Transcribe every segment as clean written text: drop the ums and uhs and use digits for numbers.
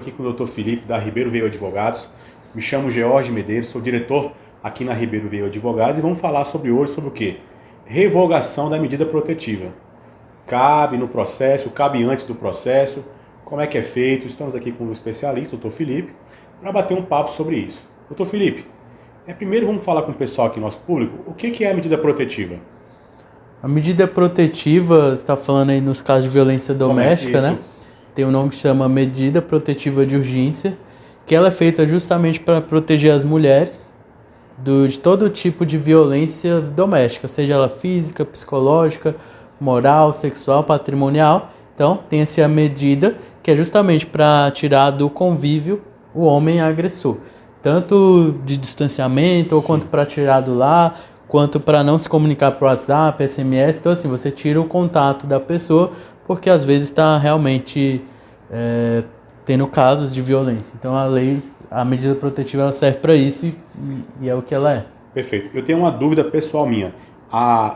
Aqui com o Dr. Felipe, da Ribeiro Veio Advogados. Me chamo George Medeiros, sou diretor aqui na Ribeiro Veio Advogados e vamos falar sobre o quê? Revogação da medida protetiva. Cabe no processo, cabe antes do processo, como é que é feito? Estamos aqui com um especialista, o Dr. Felipe, para bater um papo sobre isso. Dr. Felipe, primeiro vamos falar com o pessoal aqui, nosso público, o que é a medida protetiva? A medida protetiva, você está falando aí nos casos de violência doméstica, né? Tem um nome que chama Medida Protetiva de Urgência, que ela é feita justamente para proteger as mulheres de todo tipo de violência doméstica, seja ela física, psicológica, moral, sexual, patrimonial. Então, tem essa medida que é justamente para tirar do convívio o homem agressor, tanto de distanciamento, ou quanto para tirar do lar, quanto para não se comunicar por WhatsApp, SMS. Então, assim, você tira o contato da pessoa, porque às vezes está realmente tendo casos de violência. Então a medida protetiva ela serve para isso e é o que ela é. Perfeito. Eu tenho uma dúvida pessoal minha.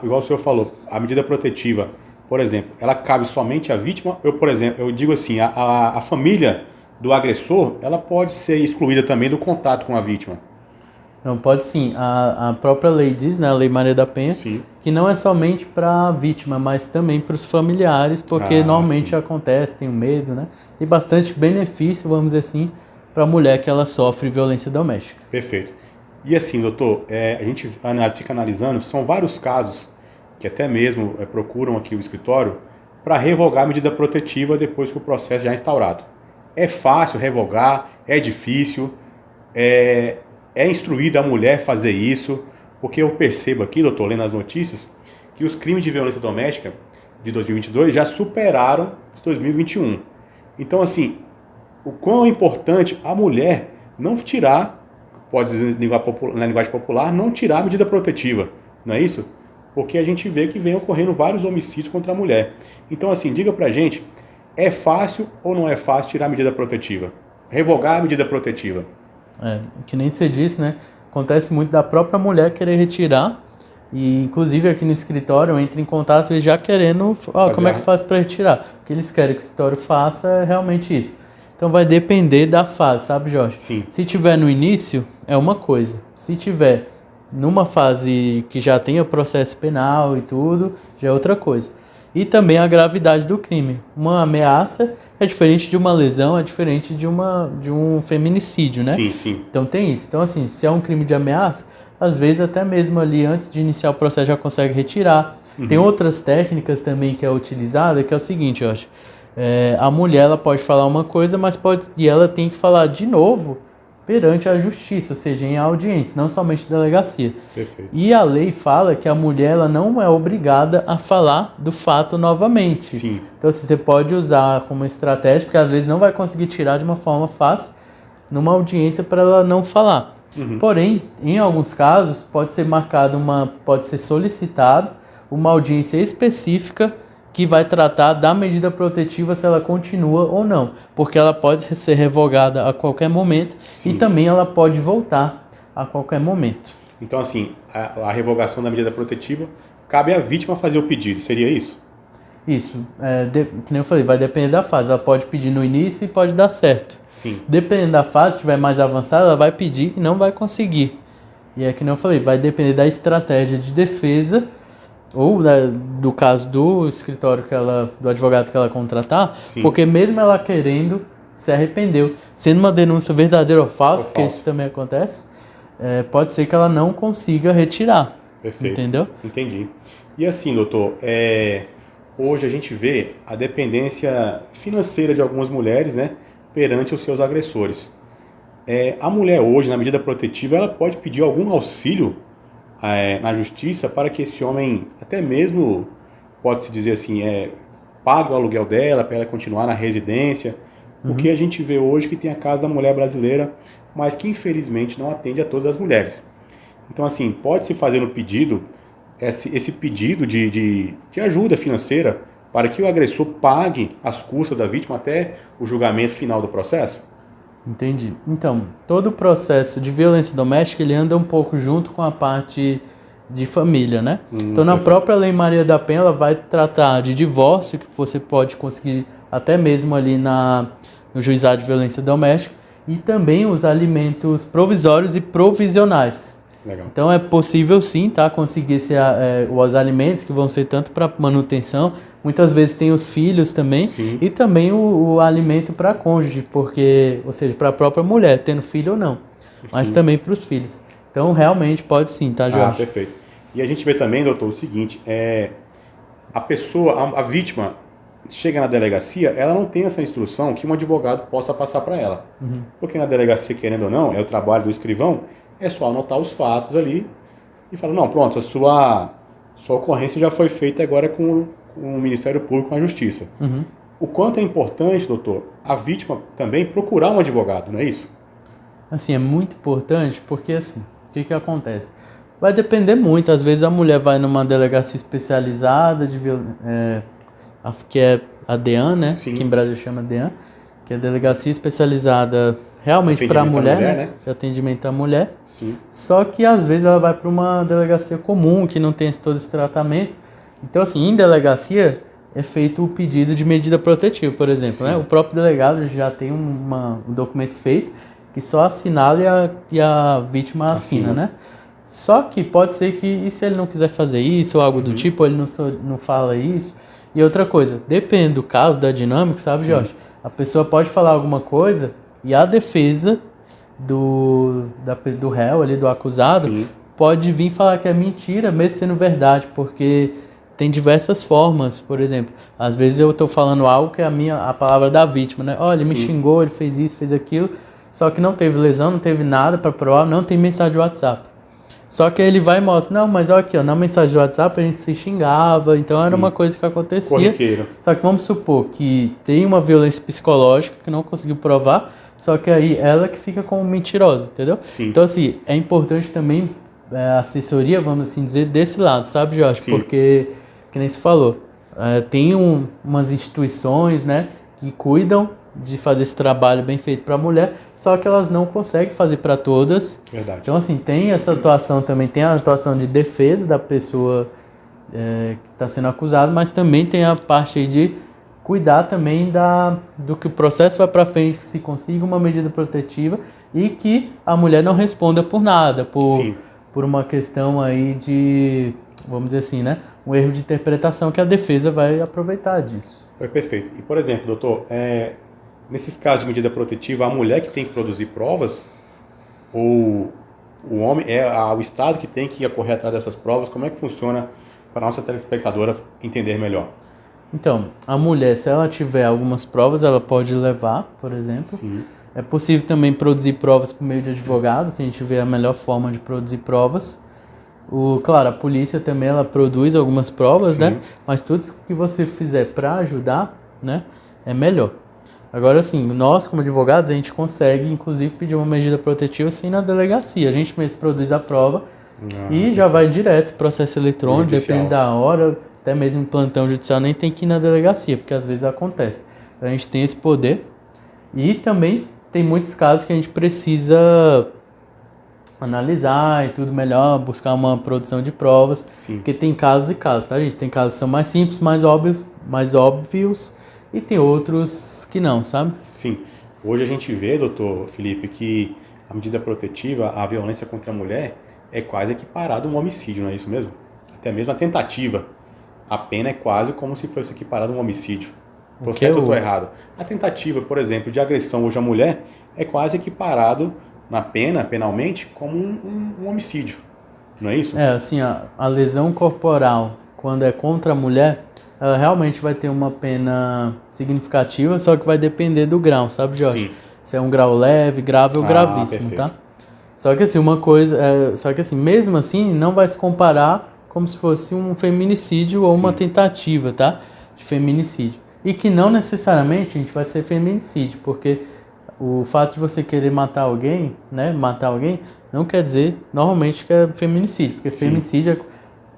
Igual o senhor falou, a medida protetiva, por exemplo, ela cabe somente à vítima? Eu digo assim, a família do agressor, ela pode ser excluída também do contato com a vítima? Não, pode sim. A própria lei diz, né, a Lei Maria da Penha, sim, que não é somente para a vítima, mas também para os familiares, porque normalmente acontece, tem o medo, né? Tem bastante benefício, vamos dizer assim, para a mulher que ela sofre violência doméstica. Perfeito. E assim, doutor, a gente fica analisando, são vários casos que até mesmo procuram aqui o escritório para revogar a medida protetiva depois que o processo já é instaurado. É fácil revogar? É difícil? É instruída a mulher fazer isso? Porque eu percebo aqui, doutor, lendo as notícias, que os crimes de violência doméstica de 2022 já superaram de 2021. Então, assim, o quão é importante a mulher não tirar, pode dizer na linguagem popular, não tirar a medida protetiva, não é isso? Porque a gente vê que vem ocorrendo vários homicídios contra a mulher. Então, assim, diga pra gente, é fácil ou não é fácil tirar a medida protetiva? Revogar a medida protetiva? Que nem você disse, né? Acontece muito da própria mulher querer retirar. E inclusive aqui no escritório entra em contato e já querendo, como é que faz para retirar? O que eles querem que o escritório faça é realmente isso. Então vai depender da fase, sabe, Jorge? Sim. Se tiver no início, é uma coisa. Se tiver numa fase que já tenha processo penal e tudo, já é outra coisa. E também a gravidade do crime. Uma ameaça é diferente de uma lesão, é diferente de um feminicídio, né? Sim, sim. Então tem isso. Então assim, se é um crime de ameaça, às vezes até mesmo ali antes de iniciar o processo já consegue retirar. Uhum. Tem outras técnicas também que é utilizada, que é o seguinte, eu acho. A mulher ela pode falar uma coisa, mas e ela tem que falar de novo perante a justiça, ou seja, em audiência, não somente delegacia. Perfeito. E a lei fala que a mulher ela não é obrigada a falar do fato novamente. Sim. Então assim, você pode usar como estratégia, porque às vezes não vai conseguir tirar de uma forma fácil numa audiência para ela não falar. Uhum. Porém, em alguns casos, pode ser solicitado uma audiência específica que vai tratar da medida protetiva se ela continua ou não, porque ela pode ser revogada a qualquer momento. Sim. E também ela pode voltar a qualquer momento. Então, assim, a revogação da medida protetiva cabe à vítima fazer o pedido, seria isso? Isso, que nem eu falei, vai depender da fase. Ela pode pedir no início e pode dar certo. Sim. Dependendo da fase, se estiver mais avançada, ela vai pedir e não vai conseguir. E é que nem eu falei, vai depender da estratégia de defesa ou do caso do escritório do advogado que ela contratar. Sim. Porque mesmo ela querendo, se arrependeu. Sendo uma denúncia verdadeira ou falsa, porque isso também acontece, pode ser que ela não consiga retirar. Perfeito. Entendeu? Entendi. E assim, doutor, hoje a gente vê a dependência financeira de algumas mulheres, né, perante os seus agressores. A mulher hoje, na medida protetiva, ela pode pedir algum auxílio na justiça para que esse homem, até mesmo, pode-se dizer assim, pague o aluguel dela, para ela continuar na residência. Uhum. O que a gente vê hoje que tem a Casa da Mulher Brasileira, mas que infelizmente não atende a todas as mulheres. Então assim, pode-se fazer no pedido, esse pedido de ajuda financeira para que o agressor pague as custas da vítima até o julgamento final do processo? Entendi. Então, todo o processo de violência doméstica, ele anda um pouco junto com a parte de família, né? Então, na própria Lei Maria da Penha, ela vai tratar de divórcio, que você pode conseguir até mesmo ali no juizado de violência doméstica, e também os alimentos provisórios e provisionais. Legal. Então é possível sim, tá, conseguir os alimentos que vão ser tanto para manutenção, muitas vezes tem os filhos também, Sim. e também o alimento para cônjuge, porque, ou seja, para a própria mulher, tendo filho ou não, mas Sim. também para os filhos. Então realmente pode sim, tá, Jorge? Perfeito. E a gente vê também, doutor, o seguinte, a pessoa, a vítima, chega na delegacia, ela não tem essa instrução que um advogado possa passar para ela. Porque na delegacia, querendo ou não, é o trabalho do escrivão, é só anotar os fatos ali e falar, não, pronto, a sua ocorrência já foi feita agora com o Ministério Público, com a Justiça. O quanto é importante, doutor, a vítima também procurar um advogado, não é isso? Assim, é muito importante porque, assim, o que acontece? Vai depender muito, às vezes a mulher vai numa delegacia especializada, que é a DEAN, né? Sim. Que em Brasil chama DEAN, que é a delegacia especializada realmente para a mulher, né? De atendimento à mulher. Sim. Só que às vezes ela vai para uma delegacia comum, que não tem todo esse tratamento. Então, assim, em delegacia é feito o pedido de medida protetiva, por exemplo, né? O próprio delegado já tem um documento feito que só assinala e a vítima assina, né? Só que pode ser que, e se ele não quiser fazer isso ou algo do tipo, ou ele não fala isso. E outra coisa, depende do caso, da dinâmica, sabe, Jorge? A pessoa pode falar alguma coisa e a defesa do réu ali, do acusado, pode vir falar que é mentira, mesmo sendo verdade, porque tem diversas formas. Por exemplo, às vezes eu estou falando algo que é a palavra da vítima, né? Olha, ele me xingou, ele fez isso, fez aquilo, só que não teve lesão, não teve nada para provar, não tem mensagem de WhatsApp. Só que aí ele vai e mostra, não, mas olha aqui, ó, na mensagem de WhatsApp a gente se xingava, então era uma coisa que acontecia. Corriqueiro. Só que vamos supor que tem uma violência psicológica que não conseguiu provar, só que aí ela que fica como mentirosa, entendeu? Sim. Então, assim, é importante também a assessoria, vamos assim dizer, desse lado, sabe, Jorge? Sim. Porque, que nem se falou, tem umas instituições, né, que cuidam de fazer esse trabalho bem feito para a mulher, só que elas não conseguem fazer para todas. Verdade. Então, assim, tem essa atuação também, tem a atuação de defesa da pessoa que está sendo acusada, mas também tem a parte aí de cuidar também do que o processo vai para frente, que se consiga uma medida protetiva e que a mulher não responda por nada, por uma questão aí de, vamos dizer assim, né, um erro de interpretação que a defesa vai aproveitar disso. Perfeito. E, por exemplo, doutor, nesses casos de medida protetiva, a mulher que tem que produzir provas ou o homem, o Estado que tem que correr atrás dessas provas? Como é que funciona para a nossa telespectadora entender melhor? Então, a mulher, se ela tiver algumas provas, ela pode levar, por exemplo. Sim. É possível também produzir provas por meio de advogado, que a gente vê a melhor forma de produzir provas. Claro, a polícia também ela produz algumas provas, né? Mas tudo que você fizer para ajudar, né, é melhor. Agora, assim, nós como advogados, a gente consegue, inclusive, pedir uma medida protetiva assim na delegacia. A gente mesmo produz a prova e já vai direto, processo eletrônico, depende da hora, até mesmo em plantão judicial, nem tem que ir na delegacia, porque às vezes acontece. Então, a gente tem esse poder e também tem muitos casos que a gente precisa analisar e tudo melhor, buscar uma produção de provas, porque tem casos e casos, tá, gente? Tem casos que são mais simples, mais óbvios, e tem outros que não, sabe? Sim. Hoje a gente vê, doutor Felipe, que a medida protetiva, a violência contra a mulher, é quase equiparada a um homicídio, não é isso mesmo? Até mesmo a tentativa. A pena é quase como se fosse equiparada a um homicídio. Estou certo ou estou errado? A tentativa, por exemplo, de agressão hoje à mulher é quase equiparado na pena, penalmente, como um homicídio. Não é isso? Assim, a lesão corporal, quando é contra a mulher, ela realmente vai ter uma pena significativa, só que vai depender do grau, sabe, Jorge? Sim. Se é um grau leve, grave ou gravíssimo, perfeito. tá? Só que assim, mesmo assim, não vai se comparar como se fosse um feminicídio ou uma tentativa, tá? De feminicídio. E que não necessariamente a gente vai ser feminicídio, porque o fato de você querer matar alguém, né? Matar alguém, não quer dizer normalmente que é feminicídio, porque feminicídio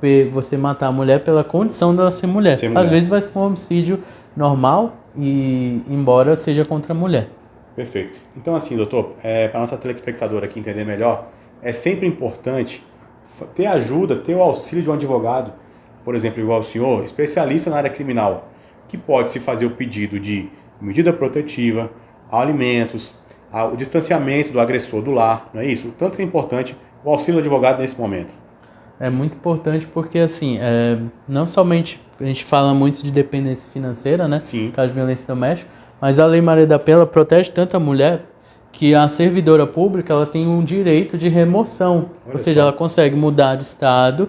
é você matar a mulher pela condição dela ser mulher. Às vezes vai ser um homicídio normal, e embora seja contra a mulher. Perfeito. Então, assim, doutor, para a nossa telespectadora aqui entender melhor, é sempre importante ter ajuda, ter o auxílio de um advogado, por exemplo, igual o senhor, especialista na área criminal, que pode se fazer o pedido de medida protetiva, a alimentos, o distanciamento do agressor do lar, não é isso? O tanto que é importante o auxílio do advogado nesse momento. É muito importante porque, assim, não somente a gente fala muito de dependência financeira, né? Sim. Caso de violência doméstica, mas a Lei Maria da Penha ela protege tanto a mulher que a servidora pública ela tem um direito de remoção. Ou seja, ela consegue mudar de estado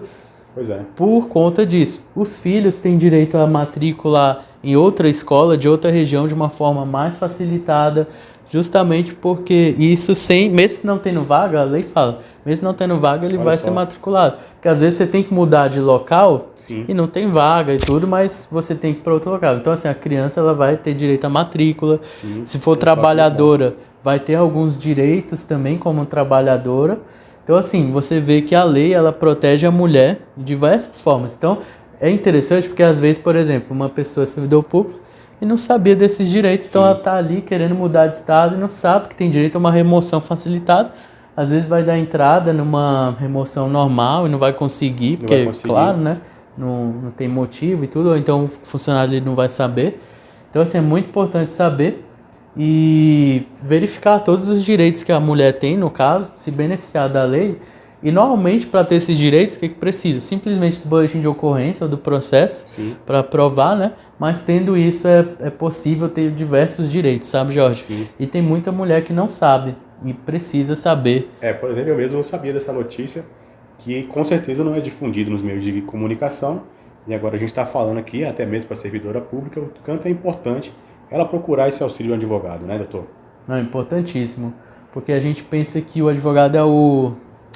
por conta disso. Os filhos têm direito a matricular em outra escola, de outra região, de uma forma mais facilitada, justamente porque isso mesmo se não tendo vaga, a lei fala, mesmo se não tendo vaga, ele vai ser matriculado. Porque às vezes você tem que mudar de local e não tem vaga e tudo, mas você tem que ir para outro local. Então, assim, a criança ela vai ter direito à matrícula. Se for trabalhadora, vai ter alguns direitos também como trabalhadora. Então, assim, você vê que a lei ela protege a mulher de diversas formas. Então, é interessante porque às vezes, por exemplo, uma pessoa é servidor público e não sabia desses direitos, então ela está ali querendo mudar de estado e não sabe que tem direito a uma remoção facilitada. Às vezes vai dar entrada numa remoção normal e não vai conseguir, porque, claro, né, não tem motivo e tudo, ou então o funcionário ele não vai saber. Então, assim, é muito importante saber e verificar todos os direitos que a mulher tem, no caso, se beneficiar da lei. E normalmente, para ter esses direitos, o que precisa? Simplesmente do boletim de ocorrência ou do processo para provar, né? Mas tendo isso, é possível ter diversos direitos, sabe, Jorge? Sim. E tem muita mulher que não sabe e precisa saber. Por exemplo, eu mesmo não sabia dessa notícia, que com certeza não é difundido nos meios de comunicação. E agora a gente está falando aqui, até mesmo para a servidora pública, o quanto é importante ela procurar esse auxílio de um advogado, né, doutor? Não, é importantíssimo. Porque a gente pensa que o advogado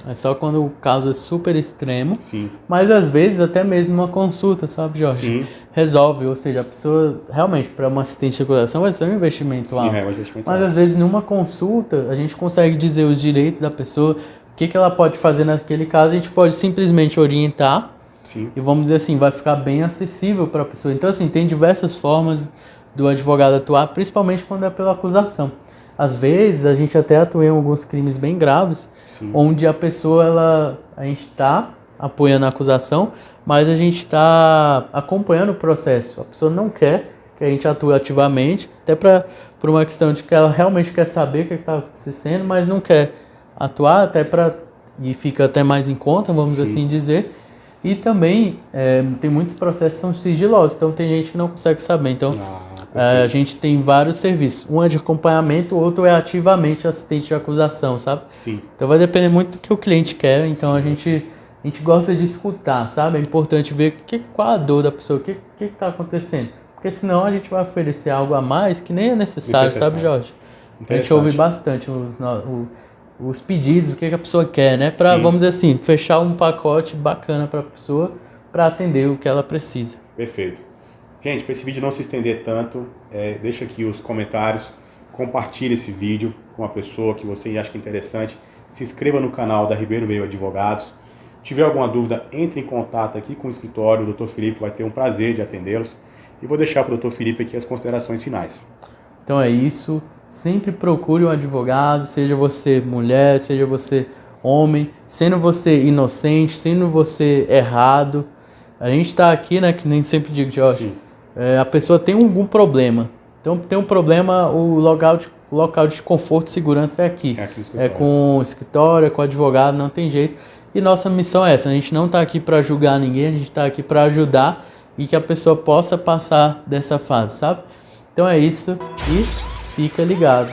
é só quando o caso é super extremo. Sim. Mas às vezes até mesmo uma consulta, sabe, Jorge? Sim. Resolve, ou seja, a pessoa realmente para uma assistente de acusação vai ser um investimento alto. É um investimento mas alto. Às vezes numa consulta a gente consegue dizer os direitos da pessoa, o que ela pode fazer naquele caso, a gente pode simplesmente orientar. Sim. E vamos dizer assim, vai ficar bem acessível para a pessoa. Então assim, tem diversas formas do advogado atuar, principalmente quando é pela acusação. Às vezes a gente até atua em alguns crimes bem graves, onde a pessoa, a gente está apoiando a acusação, mas a gente está acompanhando o processo. A pessoa não quer que a gente atue ativamente, até por uma questão de que ela realmente quer saber o que está acontecendo, mas não quer atuar, e fica até mais em conta, vamos assim dizer. E também tem muitos processos que são sigilosos, então tem gente que não consegue saber. Então a gente tem vários serviços. Um é de acompanhamento, o outro é ativamente assistente de acusação, sabe? Sim. Então vai depender muito do que o cliente quer. Então a gente gosta de escutar, sabe? É importante ver qual a dor da pessoa, o que está acontecendo. Porque senão a gente vai oferecer algo a mais que nem é necessário, sabe, Jorge? A gente ouve bastante os pedidos, o que a pessoa quer, né? Para, vamos dizer assim, fechar um pacote bacana para a pessoa, para atender o que ela precisa. Perfeito. Gente, para esse vídeo não se estender tanto, deixa aqui os comentários, compartilhe esse vídeo com uma pessoa que você acha que é interessante, se inscreva no canal da Ribeiro Veio Advogados. Se tiver alguma dúvida, entre em contato aqui com o escritório, o Dr. Felipe vai ter um prazer de atendê-los. E vou deixar para o Dr. Felipe aqui as considerações finais. Então é isso, sempre procure um advogado, seja você mulher, seja você homem, sendo você inocente, sendo você errado. A gente está aqui, né, que nem sempre digo, Jorge, a pessoa tem algum problema. Então tem um problema, o local de conforto e segurança é aqui. É com o escritório, é com o advogado, não tem jeito. E nossa missão é essa, a gente não está aqui para julgar ninguém, a gente está aqui para ajudar e que a pessoa possa passar dessa fase, sabe? Então é isso e fica ligado.